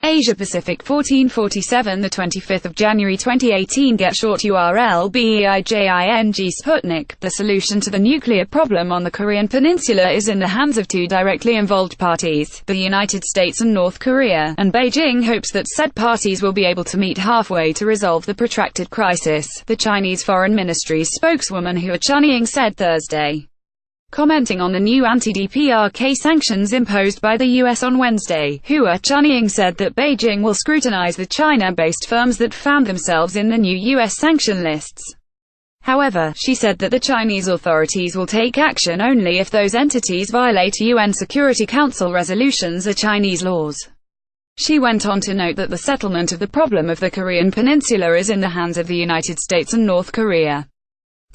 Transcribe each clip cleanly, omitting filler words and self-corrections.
Asia Pacific 1447, the 25th of January 2018. Get short URLBEIJING Sputnik. The solution to the nuclear problem on the Korean Peninsula is in the hands of two directly involved parties, the United States and North Korea, and Beijing hopes that said parties will be able to meet halfway to resolve the protracted crisis, the Chinese Foreign Ministry's spokeswoman Hua Chunying said Thursday. Commenting on the new anti-DPRK sanctions imposed by the US on Wednesday, Hua Chunying said that Beijing will scrutinize the China-based firms that found themselves in the new US sanction lists. However, she said that the Chinese authorities will take action only if those entities violate UN Security Council resolutions or Chinese laws. She went on to note that the settlement of the problem of the Korean Peninsula is in the hands of the United States and North Korea.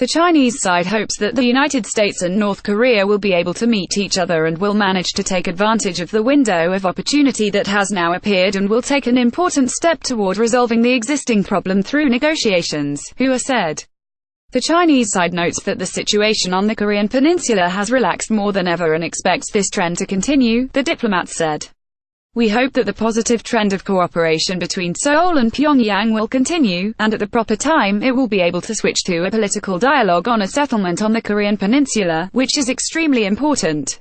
The Chinese side hopes that the United States and North Korea will be able to meet each other and will manage to take advantage of the window of opportunity that has now appeared and will take an important step toward resolving the existing problem through negotiations, Hua said. The Chinese side notes that the situation on the Korean Peninsula has relaxed more than ever and expects this trend to continue, the diplomat said. We hope that the positive trend of cooperation between Seoul and Pyongyang will continue, and at the proper time it will be able to switch to a political dialogue on a settlement on the Korean Peninsula, which is extremely important.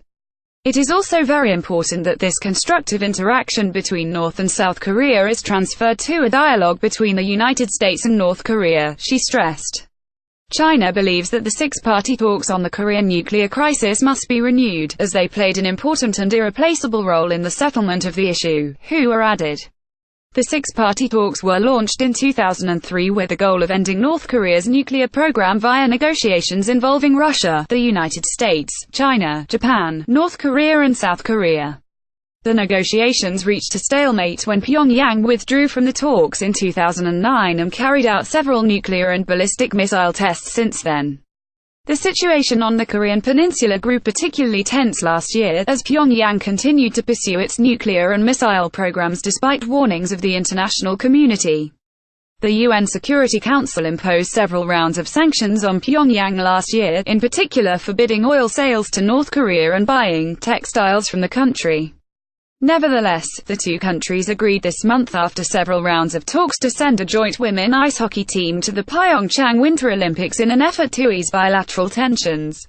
It is also very important that this constructive interaction between North and South Korea is transferred to a dialogue between the United States and North Korea, she stressed. China believes that the six-party talks on the Korean nuclear crisis must be renewed, as they played an important and irreplaceable role in the settlement of the issue, Hua added. The six-party talks were launched in 2003 with the goal of ending North Korea's nuclear program via negotiations involving Russia, the United States, China, Japan, North Korea and South Korea. The negotiations reached a stalemate when Pyongyang withdrew from the talks in 2009 and carried out several nuclear and ballistic missile tests since then. The situation on the Korean Peninsula grew particularly tense last year, as Pyongyang continued to pursue its nuclear and missile programs despite warnings of the international community. The UN Security Council imposed several rounds of sanctions on Pyongyang last year, in particular forbidding oil sales to North Korea and buying textiles from the country. Nevertheless, the two countries agreed this month after several rounds of talks to send a joint women ice hockey team to the Pyeongchang Winter Olympics in an effort to ease bilateral tensions.